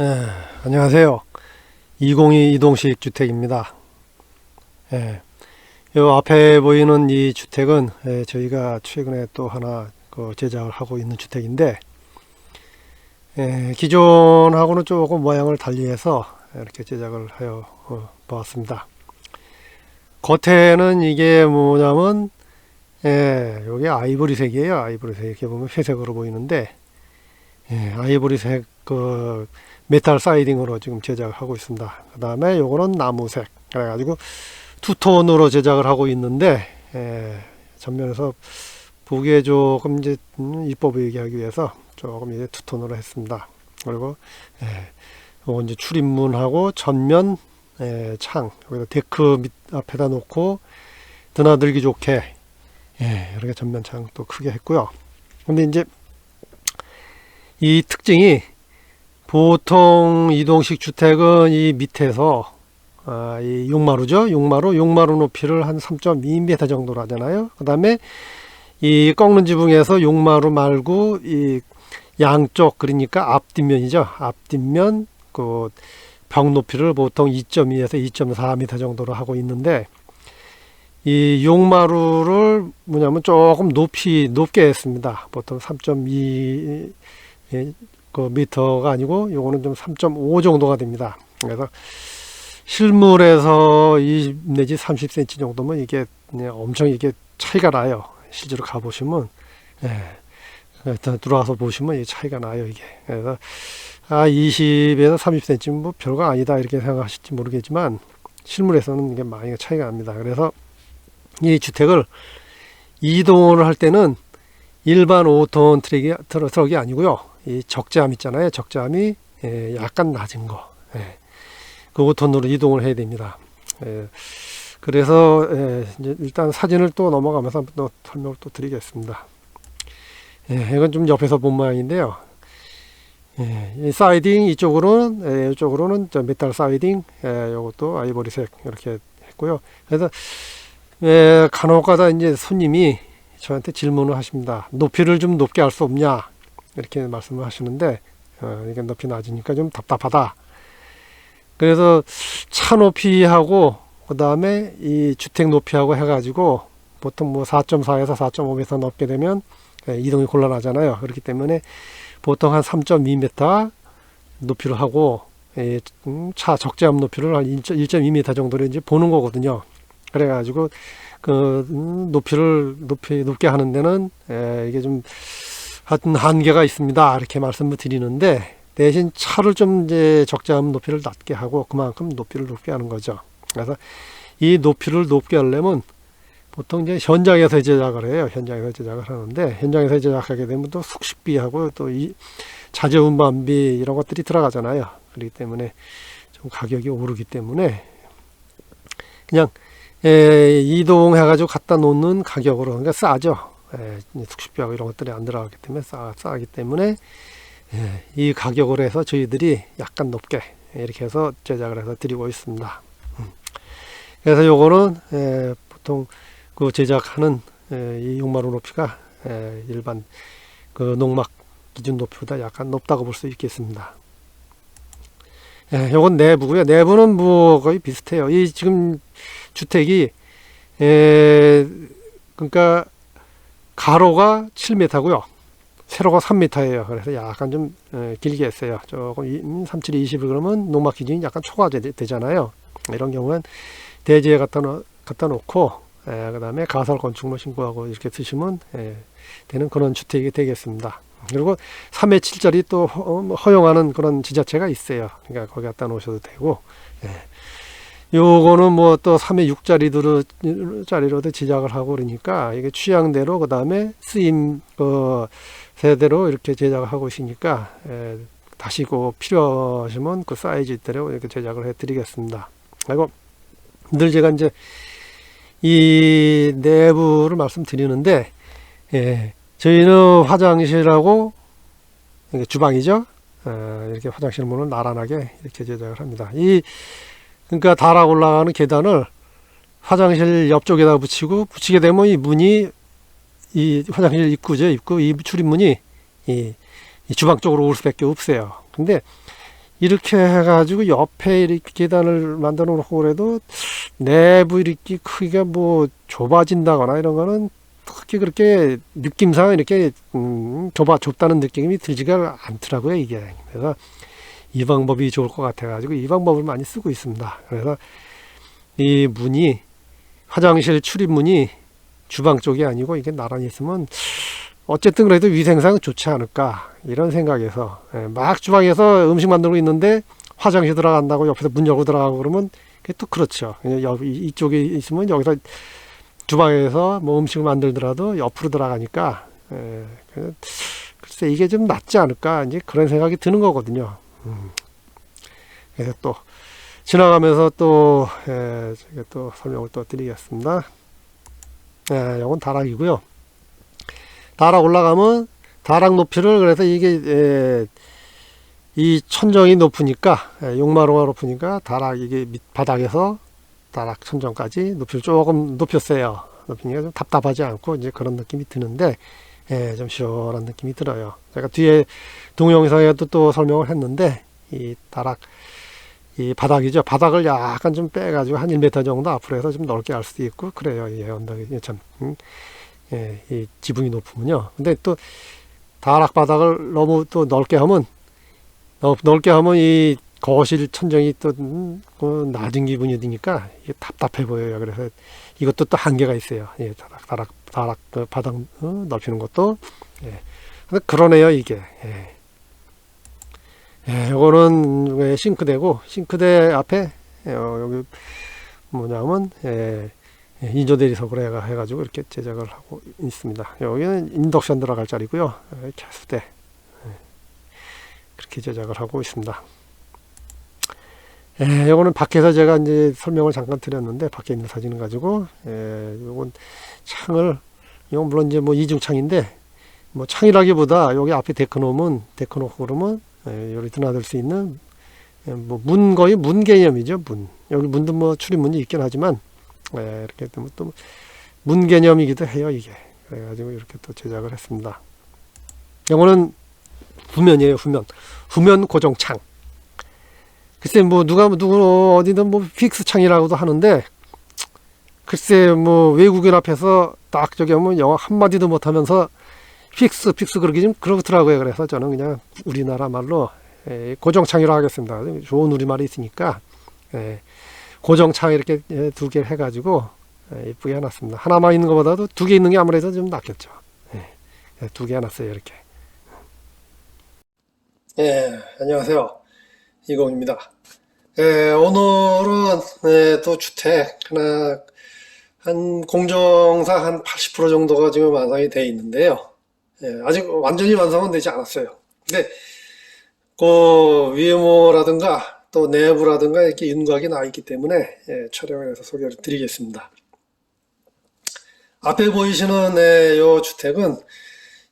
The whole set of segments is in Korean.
예, 안녕하세요. 202 이동식 주택입니다. 예, 요 앞에 보이는 이 주택은 저희가 최근에 또 하나 제작을 하고 있는 주택인데, 기존하고는 조금 모양을 달리해서 이렇게 제작을 하여 보았습니다. 겉에는 이게 뭐냐면 요게 아이보리색이에요. 아이보리색. 이렇게 보면 회색으로 보이는데, 아이보리색 메탈 사이딩으로 지금 제작을 하고 있습니다. 그 다음에 요거는 나무색 그래가지고 투톤으로 제작을 하고 있는데, 전면에서 보기에 조금 이제 이뻐 보이게 하기 위해서 조금 이제 투톤으로 했습니다. 그리고 요거 이제 출입문하고 전면 창, 여기다 데크 밑 앞에다 놓고 드나들기 좋게 이렇게 전면 창 또 크게 했고요. 근데 이제 이 특징이, 보통 이동식 주택은 이 밑에서 이 용마루죠. 용마루 높이를 한 3.2m 정도로 하잖아요. 그 다음에 이 꺾는 지붕에서 용마루 말고 이 양쪽, 그러니까 앞뒷면이죠. 앞뒷면 그 벽 높이를 보통 2.2에서 2.4m 정도로 하고 있는데, 이 용마루를 뭐냐면 조금 높게 했습니다. 보통 3.2 미터가 아니고 요거는 좀 3.5 정도가 됩니다. 그래서 실물에서 20 내지 30cm 정도면 이게 엄청 이게 차이가 나요. 실제로 가보시면, 들어와서 보시면 이 차이가 나요, 이게. 그래서 20에서 30cm 뭐 별거 아니다 이렇게 생각하실지 모르겠지만, 실물에서는 이게 많이 차이가 납니다. 그래서 이 주택을 이동을 할 때는 일반 5톤 트럭이 아니고요. 이 적재함 있잖아요. 적재함이 약간 낮은 거. 그 5톤으로 이동을 해야 됩니다. 그래서 이제 일단 사진을 또 넘어가면서 또 설명을 또 드리겠습니다. 이건 좀 옆에서 본 모양인데요. 이 사이딩 이쪽으로는 메탈 사이딩, 이것도 아이보리색 이렇게 했고요. 그래서 간혹가다 이제 손님이 저한테 질문을 하십니다. 높이를 좀 높게 할 수 없냐, 이렇게 말씀을 하시는데, 이게 높이 낮으니까 좀 답답하다. 그래서 차 높이하고 그 다음에 이 주택 높이하고 해가지고 보통 뭐 4.4에서 4.5m 넘게 되면 이동이 곤란하잖아요. 그렇기 때문에 보통 한 3.2m 높이로 하고, 차 적재함 높이를 한 1.2m 정도로 이제 보는 거거든요. 그래가지고 높이를 높게 하는 데는 이게 좀 하여튼 한계가 있습니다, 이렇게 말씀을 드리는데, 대신 차를 좀 이제 적재함 높이를 낮게 하고 그만큼 높이를 높게 하는 거죠. 그래서 이 높이를 높게 하려면 보통 이제 현장에서 제작을 해요. 현장에서 제작을 하는데, 현장에서 제작하게 되면 또 숙식비하고 또 이 자재운반비 이런 것들이 들어가잖아요. 그렇기 때문에 좀 가격이 오르기 때문에 그냥 이동해가지고 갖다 놓는 가격으로, 그러니까 싸죠. 숙식비하고 이런 것들이 안 들어가기 때문에 싸기 때문에 이 가격으로 해서 저희들이 약간 높게 이렇게 해서 제작을 해서 드리고 있습니다. 그래서 요거는 보통 그 제작하는 이 용마루 높이가 일반 그 농막 기준 높이보다 약간 높다고 볼 수 있겠습니다. 요건 내부고요. 내부는 뭐 거의 비슷해요. 이 지금 주택이 그러니까 가로가 7m고요. 세로가 3m예요. 그래서 약간 좀 길게 했어요. 조금 37, 20을 그러면 농막 기준이 약간 초과가 되잖아요. 이런 경우는 대지에 갖다 놓고 그 다음에 가설 건축로 신고하고 이렇게 쓰시면 되는 그런 주택이 되겠습니다. 그리고 3회 7짜리 또 허용하는 그런 지자체가 있어요. 그러니까 거기 갖다 놓으셔도 되고, 요거는 뭐 또 3회 6짜리로도 제작을 하고 그러니까 이게 취향대로, 그 다음에 쓰임 세대로 이렇게 제작을 하고 있으니까 다시 필요하시면 그 사이즈대로 이렇게 제작을 해 드리겠습니다. 그리고 늘 제가 이제 이 내부를 말씀드리는데, 저희는 화장실하고 주방이죠. 이렇게 화장실 문을 나란하게 이렇게 제작을 합니다. 그러니까 달아 올라가는 계단을 화장실 옆쪽에다 붙이게 되면 이 문이, 이 화장실 입구죠. 이 출입문이 이 주방 쪽으로 올 수밖에 없어요. 근데 이렇게 해가지고 옆에 이렇게 계단을 만들어 놓고 그래도 내부 이렇게 크기가 뭐 좁아진다거나 이런 거는 크게 그렇게 느낌상 이렇게 좁다는 느낌이 들지가 않더라고요, 이게. 그래서 이 방법이 좋을 것 같아 가지고 이 방법을 많이 쓰고 있습니다. 그래서 이 문이, 화장실 출입문이 주방 쪽이 아니고 이게 나란히 있으면 어쨌든 그래도 위생상 좋지 않을까 이런 생각에서, 막 주방에서 음식 만들고 있는데 화장실 들어간다고 옆에서 문 열고 들어가고 그러면 그게 또 그렇죠. 이쪽에 있으면 여기서 주방에서 뭐 음식을 만들더라도 옆으로 들어가니까, 글쎄 이게 좀 낫지 않을까 이제 그런 생각이 드는 거거든요. 그래서 또 지나가면서 또 제가 또 설명을 또 드리겠습니다. 이건 다락이고요. 다락 올라가면 다락 높이를, 그래서 이게 이 천정이 높으니까, 용마루가 높으니까 다락 이게 밑 바닥에서 다락 천정까지 높이를 조금 높였어요. 높이니까 좀 답답하지 않고 이제 그런 느낌이 드는데, 좀 시원한 느낌이 들어요. 제가 뒤에 동영상에도 또 설명을 했는데, 이 다락, 이 바닥이죠. 바닥을 약간 좀 빼가지고 한 1m 정도 앞으로 해서 좀 넓게 할 수도 있고 그래요. 이 언덕이 참, 이 지붕이 높으면요. 근데 또 다락 바닥을 너무 또 넓게 하면 이 거실 천정이 또 낮은 기분이 드니까 이게 답답해 보여요. 그래서 이것도 또 한계가 있어요. 예, 다락 그 바닥 넓히는 것도. 예. 근데 그러네요, 이게. 요거는 싱크대고, 싱크대 앞에 여기 뭐냐면 인조 대리석으로 해가지고 이렇게 제작을 하고 있습니다. 여기는 인덕션 들어갈 자리고요. 개수대 그렇게 제작을 하고 있습니다. 요거는 밖에서 제가 이제 설명을 잠깐 드렸는데, 밖에 있는 사진을 가지고, 요건 창을, 이건 물론 이제 뭐 이중창인데, 뭐 창이라기보다 여기 앞에 데크 놓고 그러면 여기 드나들 수 있는, 뭐 문, 거의 문 개념이죠. 문, 여기 문도 뭐 출입문이 있긴 하지만, 이렇게 되면 또 문 개념이기도 해요, 이게. 그래가지고 이렇게 또 제작을 했습니다. 이거는 후면이에요. 후면 고정창. 글쎄 뭐 누구 어디든 뭐 픽스 창이라고도 하는데, 글쎄 뭐 외국인 앞에서 딱 저기 하면 영어 한마디도 못하면서 픽스 그러기 좀 그렇더라고요. 그래서 저는 그냥 우리나라 말로 고정창이라고 하겠습니다. 좋은 우리말이 있으니까 고정창 이렇게 두 개를 해가지고 예쁘게 해놨습니다. 하나만 있는 것보다도 두 개 있는 게 아무래도 좀 낫겠죠. 두 개 해놨어요, 이렇게. 안녕하세요, 이공입니다. 오늘은 또 주택 하나, 한 공정상 한 80% 정도가 지금 완성이 되어 있는데요. 아직 완전히 완성은 되지 않았어요. 근데 그 위모라든가 또 내부라든가 이렇게 윤곽이 나 있기 때문에 촬영을 해서 소개를 드리겠습니다. 앞에 보이시는 이 주택은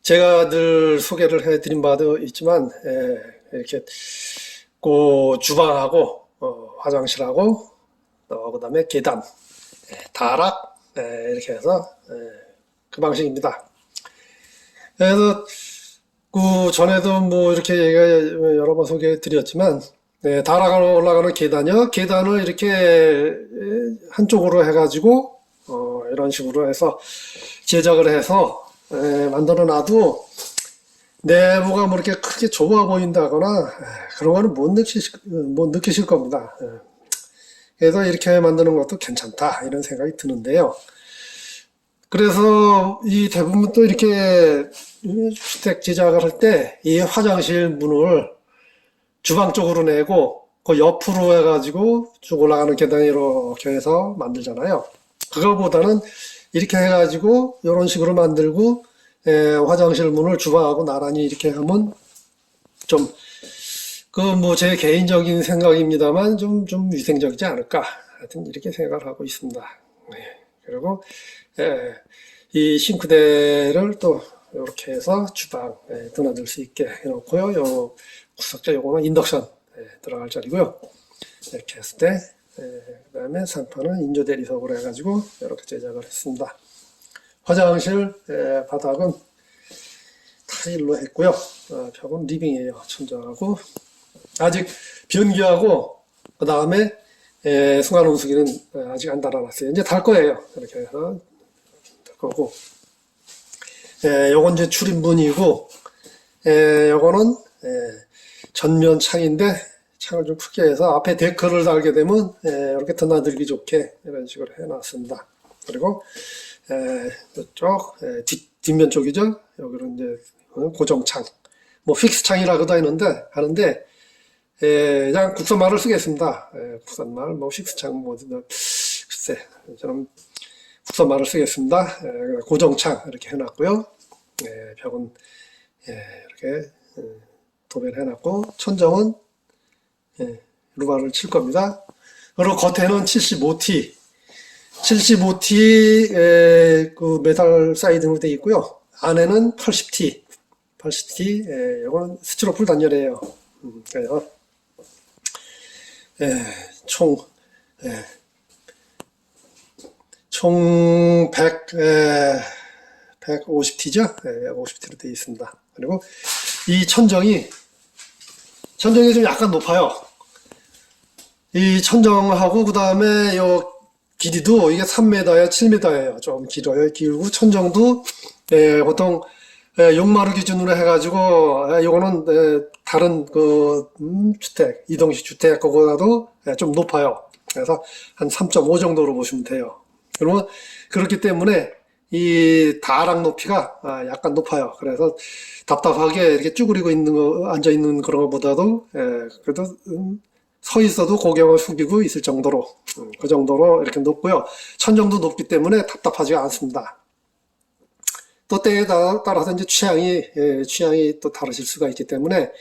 제가 늘 소개를 해드린 바도 있지만, 이렇게 그 주방하고 화장실하고 그 다음에 계단, 다락, 이렇게 해서 그 방식입니다. 그래서 그 전에도 뭐 이렇게 여러 번 소개해 드렸지만, 다락으로 올라가는 계단이요. 계단을 이렇게 한쪽으로 해가지고 이런 식으로 해서 제작을 해서 만들어 놔도 내부가 뭐 이렇게 크게 좁아 보인다거나 그런 거는 못 느끼실 겁니다. 그래서 이렇게 만드는 것도 괜찮다 이런 생각이 드는데요. 그래서 이 대부분 또 이렇게 주택 제작을 할 때 이 화장실 문을 주방 쪽으로 내고 그 옆으로 해가지고 쭉 올라가는 계단 이렇게 해서 만들잖아요. 그거보다는 이렇게 해가지고 이런 식으로 만들고 화장실 문을 주방하고 나란히 이렇게 하면 좀 그 뭐 제 개인적인 생각입니다만 좀 위생적이지 않을까, 하여튼 이렇게 생각을 하고 있습니다. 그리고 이 싱크대를 또 이렇게 해서 주방에 드나들 수 있게 해놓고요. 요 구석자 요거는 인덕션 들어갈 자리고요. 이렇게 했을 때 그 다음에 상판은 인조 대리석으로 해가지고 이렇게 제작을 했습니다. 화장실 바닥은 타일로 했고요. 벽은 리빙이에요. 천정하고 아직 변기하고 그 다음에 승관 온수기는 아직 안 달아놨어요. 이제 달 거예요. 이렇게 해서 달 거고, 요건 이제 출입문이고, 요거는 전면 창인데 창을 좀 크게 해서 앞에 데크를 달게 되면 이렇게 드나들기 좋게 이런 식으로 해놨습니다. 그리고 이쪽 뒷면 쪽이죠. 여기는 이제 고정창, 뭐 픽스 창이라고도 하는데 그냥 국산말을 쓰겠습니다. 국산말, 뭐 픽스 창, 뭐 글쎄 저는 국산말을 쓰겠습니다. 고정창 이렇게 해놨고요. 벽은 이렇게 도배를 해놨고, 천정은 루바를 칠 겁니다. 그리고 겉에는 75T 그 메탈 사이딩으로 되어 있고요. 안에는 80T 이거는 스티로폴 단열이에요. 그래서 총 150T죠? 150T로 되어 있습니다. 그리고 이 천정이 좀 약간 높아요. 이 천정하고 그 다음에 요 길이도 이게 3m야 7m예요. 좀 길어요. 길고 천정도 보통 용마루 기준으로 해가지고 요거는 다른 그 주택, 이동식 주택 그거보다도 좀 높아요. 그래서 한 3.5 정도로 보시면 돼요. 그러면 그렇기 때문에 이 다락 높이가 약간 높아요. 그래서 답답하게 이렇게 쭈그리고 있는 거, 앉아 있는 그런 것보다도 그래도 서 있어도 고개를 숙이고 있을 정도로 그 정도로 이렇게 높고요. 천정도 높기 때문에 답답하지가 않습니다. 또 때에 따라서 이제 취향이 또 다르실 수가 있기 때문에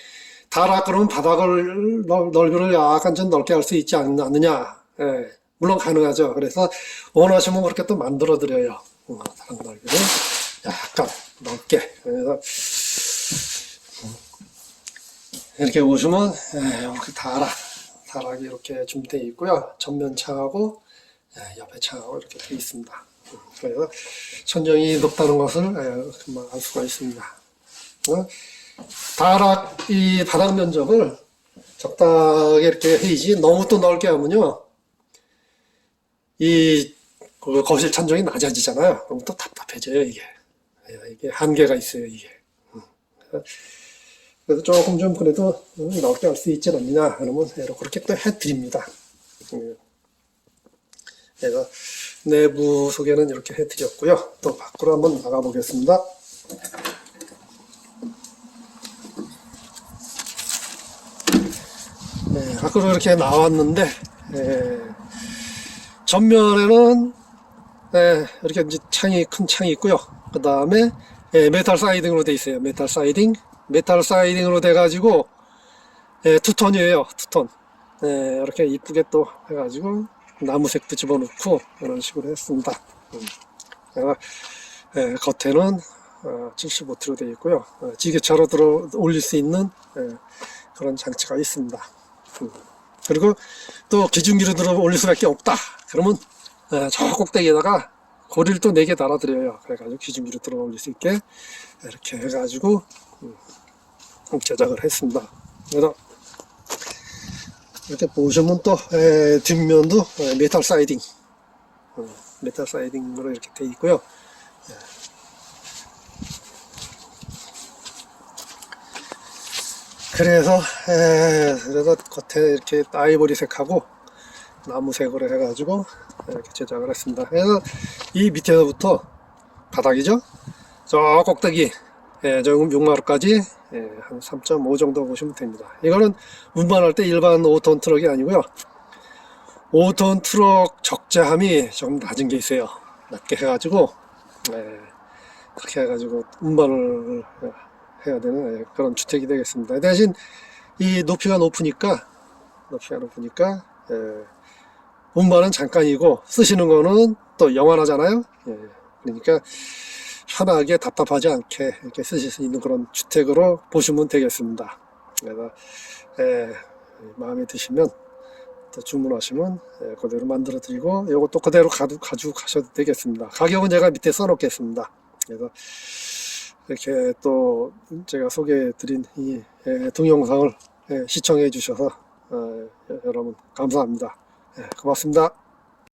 다락 그러면 바닥을 넓이를 약간 좀 넓게 할 수 있지 않느냐. 물론 가능하죠. 그래서 원하시면 그렇게 또 만들어 드려요. 다락 넓이를 약간 넓게. 그래서 이렇게 보시면 이렇게 다락이 이렇게 준비되어 있고요. 전면 창하고 옆에 창하고 이렇게 되어 있습니다. 그래서 천정이 높다는 것을 금방 알 수가 있습니다. 다락 이 바닥 면적을 적당하게 이렇게 해야지 너무 또 넓게 하면요 이 거실 천정이 낮아지잖아요. 그럼 또 답답해져요. 이게 한계가 있어요. 이게 그래서 조금 좀 그래도 넓게 할 수 있지 않느냐 그러면 그렇게 또 해드립니다. 그래서 내부 소개는 이렇게 해드렸고요. 또 밖으로 한번 나가 보겠습니다. 밖으로 이렇게 나왔는데 전면에는 이렇게 이제 큰 창이 있고요. 그 다음에 메탈 사이딩으로 되어 있어요. 메탈 사이딩으로 돼 가지고 투톤이에요. 투톤. 이렇게 이쁘게 또 해가지고 나무색도 집어넣고 이런 식으로 했습니다. 겉에는 75T로 되어 있고요. 지게차로 올릴 수 있는 그런 장치가 있습니다. 그리고 또 기중기로 들어 올릴 수밖에 없다. 그러면 저 꼭대기에다가 고리를 또 4개 달아드려요. 그래가지고 기중기로 들어 올릴 수 있게 이렇게 해가지고 제작을 했습니다. 그래서 이렇게 보시면 또 뒷면도 메탈 사이딩으로 이렇게 되어 있고요. 그래서 겉에 이렇게 아이보리색하고 나무색으로 해가지고 이렇게 제작을 했습니다. 그래서 이 밑에서부터 바닥이죠. 저 꼭대기 저 용마루까지 한 3.5 정도 보시면 됩니다. 이거는 운반할 때 일반 5톤 트럭이 아니고요. 5톤 트럭 적재함이 좀 낮은 게 있어요. 낮게 해가지고 그렇게 해가지고 운반을 해야 되는 그런 주택이 되겠습니다. 대신 이 높이가 높으니까 운반은 잠깐이고 쓰시는 거는 또 영원하잖아요. 그러니까 편하게 답답하지 않게 이렇게 쓰실 수 있는 그런 주택으로 보시면 되겠습니다. 그래서 마음에 드시면 또 주문하시면 그대로 만들어 드리고 이것도 그대로 가지고 가셔도 되겠습니다. 가격은 제가 밑에 써 놓겠습니다. 그래서 이렇게 또 제가 소개해 드린 이 동영상을 시청해 주셔서 여러분 감사합니다. 고맙습니다.